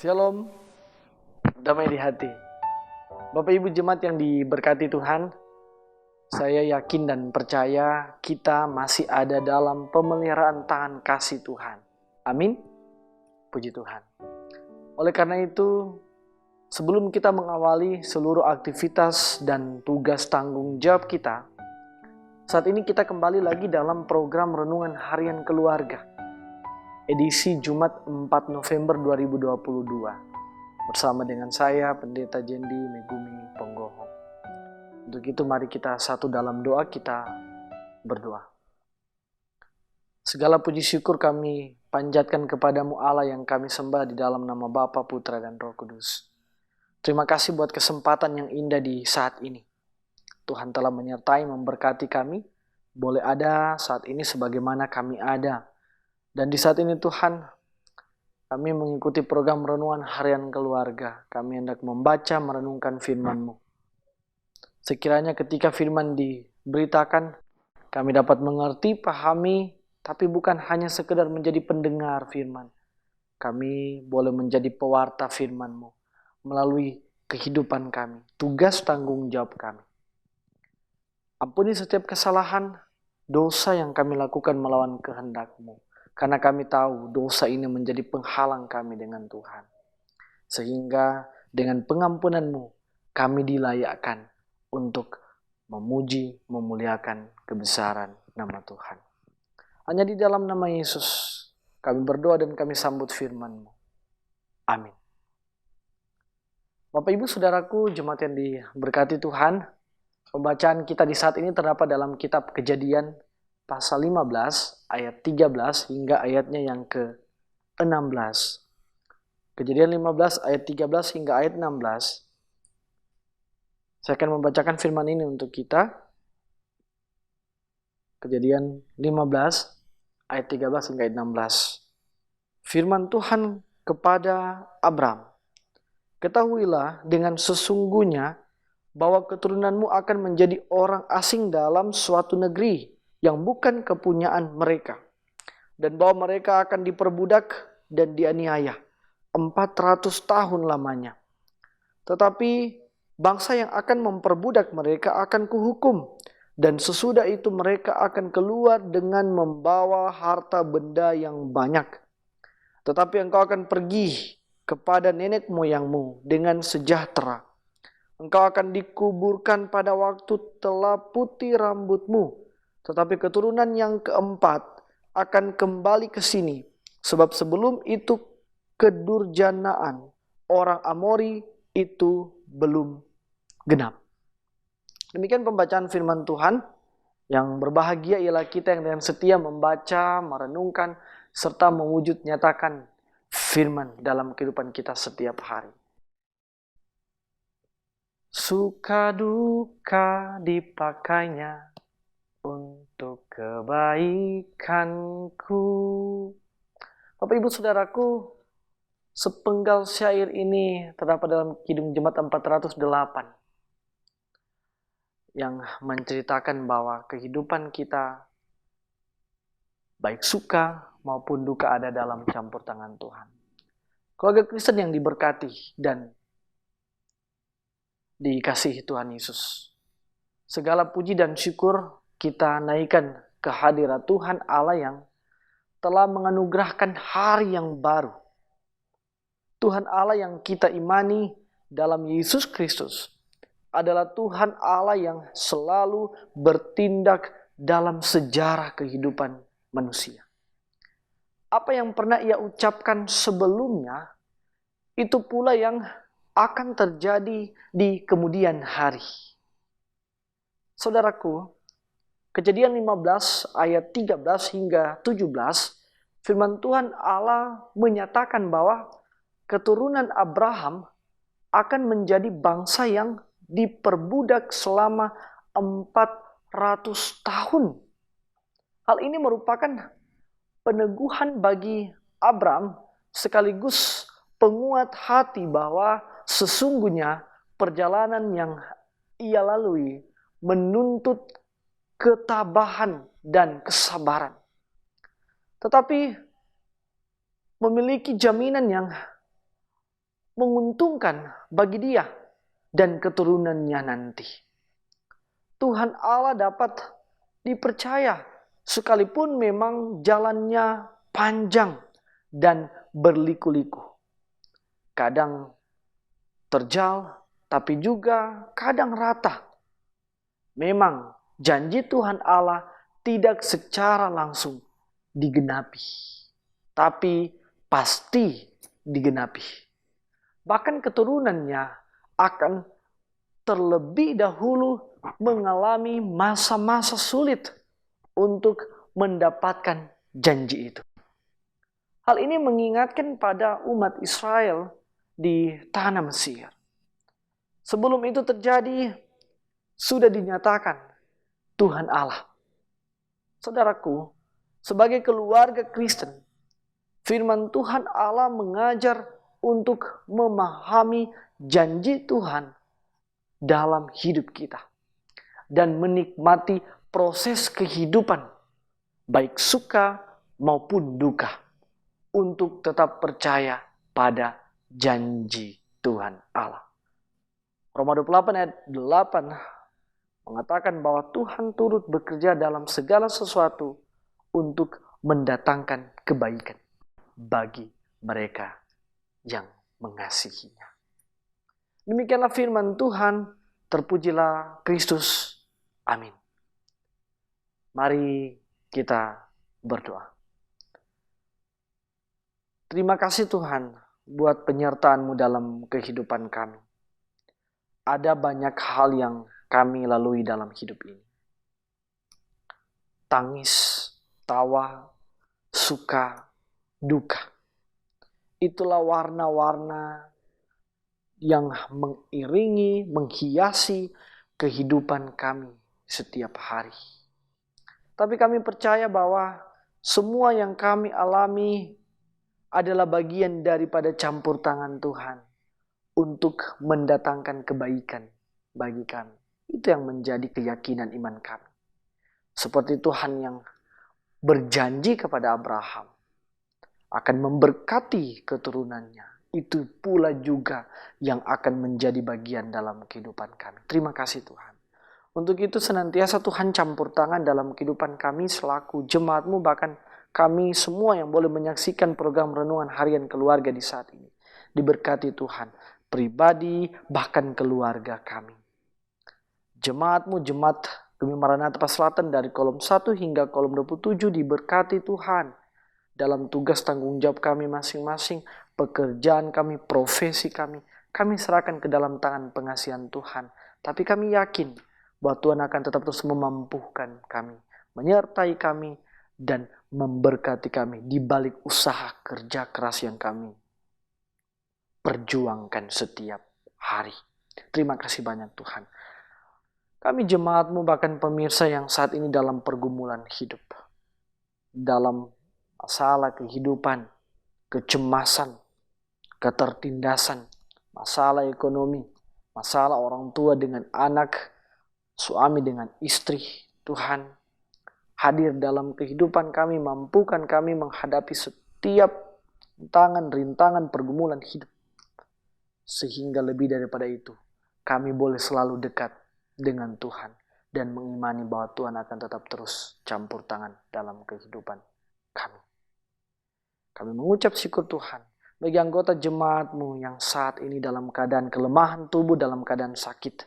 Shalom, damai di hati. Bapak Ibu jemaat yang diberkati Tuhan, saya yakin dan percaya kita masih ada dalam pemeliharaan tangan kasih Tuhan. Amin. Puji Tuhan. Oleh karena itu, sebelum kita mengawali seluruh aktivitas dan tugas tanggung jawab kita, saat ini kita kembali lagi dalam program Renungan Harian Keluarga, edisi Jumat 4 November 2022. Bersama dengan saya, Pendeta Jendi Megumi Ponggoho. Untuk itu mari kita satu dalam doa, kita berdoa. Segala puji syukur kami panjatkan kepadamu Allah yang kami sembah di dalam nama Bapa, Putra, dan Roh Kudus. Terima kasih buat kesempatan yang indah di saat ini. Tuhan telah menyertai memberkati kami, boleh ada saat ini sebagaimana kami ada. Dan di saat ini Tuhan, kami mengikuti program Renungan Harian Keluarga. Kami hendak membaca, merenungkan firman-Mu. Sekiranya ketika firman diberitakan, kami dapat mengerti, pahami, tapi bukan hanya sekedar menjadi pendengar firman. Kami boleh menjadi pewarta firman-Mu melalui kehidupan kami, tugas tanggung jawab kami. Ampuni setiap kesalahan, dosa yang kami lakukan melawan kehendak-Mu. Karena kami tahu dosa ini menjadi penghalang kami dengan Tuhan. Sehingga dengan pengampunan-Mu kami dilayakkan untuk memuji, memuliakan kebesaran nama Tuhan. Hanya di dalam nama Yesus kami berdoa dan kami sambut firman-Mu. Amin. Bapak Ibu Saudaraku, jemaat yang diberkati Tuhan, pembacaan kita di saat ini terdapat dalam kitab Kejadian pasal 15 ayat 13 hingga ayatnya yang ke-16. Kejadian 15 ayat 13 hingga ayat 16. Saya akan membacakan firman ini untuk kita. Kejadian 15 ayat 13 hingga ayat 16. Firman Tuhan kepada Abram, ketahuilah dengan sesungguhnya bahwa keturunanmu akan menjadi orang asing dalam suatu negeri yang bukan kepunyaan mereka, dan bahwa mereka akan diperbudak dan dianiaya 400 tahun lamanya. Tetapi bangsa yang akan memperbudak mereka akan kuhukum, dan sesudah itu mereka akan keluar dengan membawa harta benda yang banyak. Tetapi engkau akan pergi kepada nenek moyangmu dengan sejahtera. Engkau akan dikuburkan pada waktu telah putih rambutmu. Tetapi keturunan yang keempat akan kembali ke sini. Sebab sebelum itu kedurjanaan orang Amori itu belum genap. Demikian pembacaan firman Tuhan. Yang berbahagia ialah kita yang dengan setia membaca, merenungkan, serta mewujud nyatakan firman dalam kehidupan kita setiap hari. Suka duka dipakainya untuk kebaikanku. Bapak Ibu Saudaraku, sepenggal syair ini terdapat dalam Kidung Jemaat 408 yang menceritakan bahwa kehidupan kita baik suka maupun duka ada dalam campur tangan Tuhan. Keluarga Kristen yang diberkati dan dikasihi Tuhan Yesus, segala puji dan syukur kita naikkan ke hadirat Tuhan Allah yang telah menganugerahkan hari yang baru. Tuhan Allah yang kita imani dalam Yesus Kristus adalah Tuhan Allah yang selalu bertindak dalam sejarah kehidupan manusia. Apa yang pernah Ia ucapkan sebelumnya, itu pula yang akan terjadi di kemudian hari. Saudaraku, Kejadian 15 ayat 13 hingga 17, firman Tuhan Allah menyatakan bahwa keturunan Abraham akan menjadi bangsa yang diperbudak selama 400 tahun. Hal ini merupakan peneguhan bagi Abram sekaligus penguat hati bahwa sesungguhnya perjalanan yang ia lalui menuntut ketabahan dan kesabaran. Tetapi memiliki jaminan yang menguntungkan bagi dia dan keturunannya nanti. Tuhan Allah dapat dipercaya sekalipun memang jalannya panjang dan berliku-liku. Kadang terjal, tapi juga kadang rata. Memang janji Tuhan Allah tidak secara langsung digenapi, tapi pasti digenapi. Bahkan keturunannya akan terlebih dahulu mengalami masa-masa sulit untuk mendapatkan janji itu. Hal ini mengingatkan pada umat Israel di tanah Mesir. Sebelum itu terjadi, sudah dinyatakan Tuhan Allah. Saudaraku, sebagai keluarga Kristen, firman Tuhan Allah mengajar untuk memahami janji Tuhan dalam hidup kita dan menikmati proses kehidupan, baik suka maupun duka, untuk tetap percaya pada janji Tuhan Allah. Roma 28 ayat 8 mengatakan bahwa Tuhan turut bekerja dalam segala sesuatu untuk mendatangkan kebaikan bagi mereka yang mengasihinya. Demikianlah firman Tuhan, terpujilah Kristus. Amin. Mari kita berdoa. Terima kasih Tuhan buat penyertaan-Mu dalam kehidupan kami. Ada banyak hal yang kami lalui dalam hidup ini. Tangis, tawa, suka, duka. Itulah warna-warna yang mengiringi, menghiasi kehidupan kami setiap hari. Tapi kami percaya bahwa semua yang kami alami adalah bagian daripada campur tangan Tuhan untuk mendatangkan kebaikan bagi kami. Itu yang menjadi keyakinan iman kami. Seperti Tuhan yang berjanji kepada Abraham akan memberkati keturunannya. Itu pula juga yang akan menjadi bagian dalam kehidupan kami. Terima kasih Tuhan. Untuk itu senantiasa Tuhan campur tangan dalam kehidupan kami selaku jemaat-Mu, bahkan kami semua yang boleh menyaksikan program Renungan Harian Keluarga di saat ini. Diberkati Tuhan, pribadi bahkan keluarga kami. Jemaat-Mu, Jemaat Gemi Maranatha Pas Selatan dari kolom 1 hingga kolom 27 diberkati Tuhan. Dalam tugas tanggung jawab kami masing-masing, pekerjaan kami, profesi kami serahkan ke dalam tangan pengasihan Tuhan. Tapi kami yakin bahwa Tuhan akan tetap terus memampukan kami, menyertai kami, dan memberkati kami di balik usaha kerja keras yang kami perjuangkan setiap hari. Terima kasih banyak Tuhan. Kami jemaat-Mu bahkan pemirsa yang saat ini dalam pergumulan hidup, dalam masalah kehidupan, kecemasan, ketertindasan, masalah ekonomi, masalah orang tua dengan anak, suami dengan istri. Tuhan hadir dalam kehidupan kami, mampukan kami menghadapi setiap rintangan pergumulan hidup. Sehingga lebih daripada itu, kami boleh selalu dekat dengan Tuhan dan mengimani bahwa Tuhan akan tetap terus campur tangan dalam kehidupan kami. Kami mengucap syukur Tuhan bagi anggota jemaat-Mu yang saat ini dalam keadaan kelemahan tubuh, dalam keadaan sakit.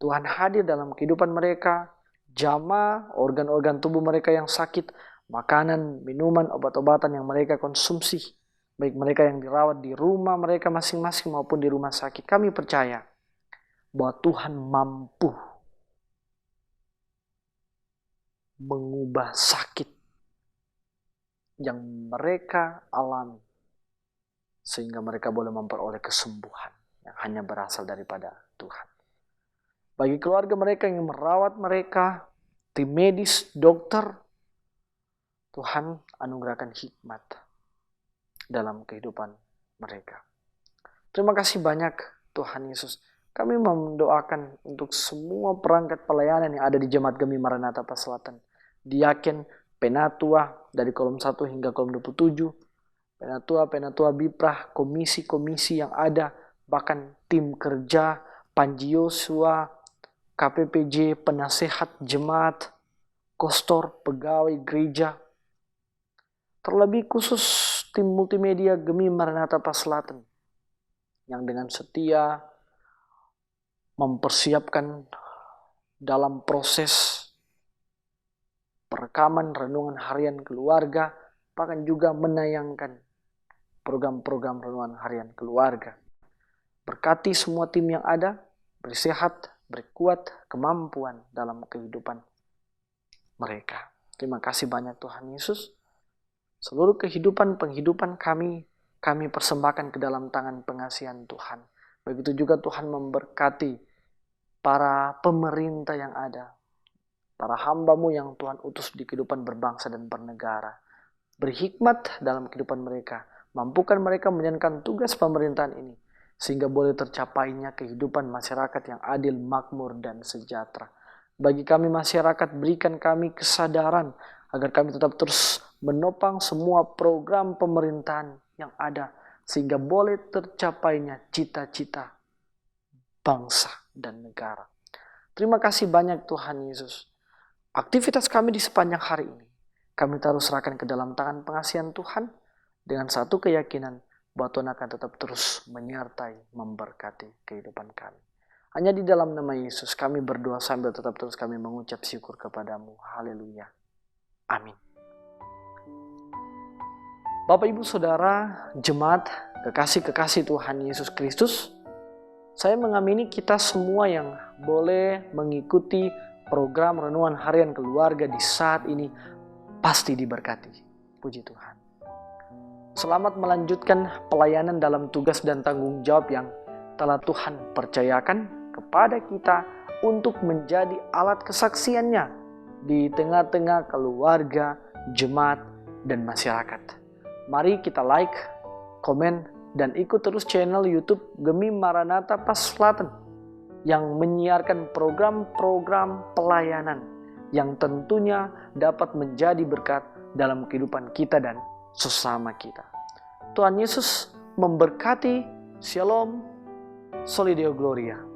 Tuhan hadir dalam kehidupan mereka, jamah organ-organ tubuh mereka yang sakit, makanan, minuman, obat-obatan yang mereka konsumsi, baik mereka yang dirawat di rumah mereka masing-masing maupun di rumah sakit. Kami percaya bahwa Tuhan mampu mengubah sakit yang mereka alami, sehingga mereka boleh memperoleh kesembuhan yang hanya berasal daripada Tuhan. Bagi keluarga mereka yang merawat mereka, tim medis, dokter, Tuhan anugerahkan hikmat dalam kehidupan mereka. Terima kasih banyak Tuhan Yesus. Kami mendoakan untuk semua perangkat pelayanan yang ada di Jemaat Gemi Maranatha Pas Selatan. Diaken, penatua dari kolom 1 hingga kolom 27. penatua Biprah, komisi-komisi yang ada, bahkan tim kerja, Panji Yosua, KPPJ, penasehat jemaat, kostor, pegawai gereja, terlebih khusus tim multimedia Gemi Maranatha Paselatan yang dengan setia mempersiapkan dalam proses perekaman renungan harian keluarga, bahkan juga menayangkan program-program renungan harian keluarga. Berkati semua tim yang ada, bersehat, berkuat, kemampuan dalam kehidupan mereka. Terima kasih banyak Tuhan Yesus. Seluruh penghidupan kami persembahkan ke dalam tangan pengasihan Tuhan. Begitu juga Tuhan memberkati para pemerintah yang ada, para hamba-Mu yang Tuhan utus di kehidupan berbangsa dan bernegara. Berhikmat dalam kehidupan mereka, mampukan mereka menjalankan tugas pemerintahan ini, sehingga boleh tercapainya kehidupan masyarakat yang adil, makmur, dan sejahtera. Bagi kami masyarakat, berikan kami kesadaran agar kami tetap terus menopang semua program pemerintahan yang ada, sehingga boleh tercapainya cita-cita bangsa dan negara. Terima kasih banyak Tuhan Yesus. Aktivitas kami di sepanjang hari ini, kami taruh serahkan ke dalam tangan pengasihan Tuhan, dengan satu keyakinan bahwa Tuhan akan tetap terus menyertai, memberkati kehidupan kami. Hanya di dalam nama Yesus kami berdoa sambil tetap terus kami mengucap syukur kepadamu. Haleluya. Amin. Bapak, Ibu, Saudara, jemaat, kekasih-kekasih Tuhan Yesus Kristus, saya mengamini kita semua yang boleh mengikuti program renungan harian keluarga di saat ini pasti diberkati. Puji Tuhan. Selamat melanjutkan pelayanan dalam tugas dan tanggung jawab yang telah Tuhan percayakan kepada kita untuk menjadi alat kesaksiannya di tengah-tengah keluarga, jemaat, dan masyarakat. Mari kita like, komen, dan ikut terus channel YouTube Gemi Maranatha Paselatan yang menyiarkan program-program pelayanan yang tentunya dapat menjadi berkat dalam kehidupan kita dan sesama kita. Tuhan Yesus memberkati. Shalom, Soli Deo Gloria.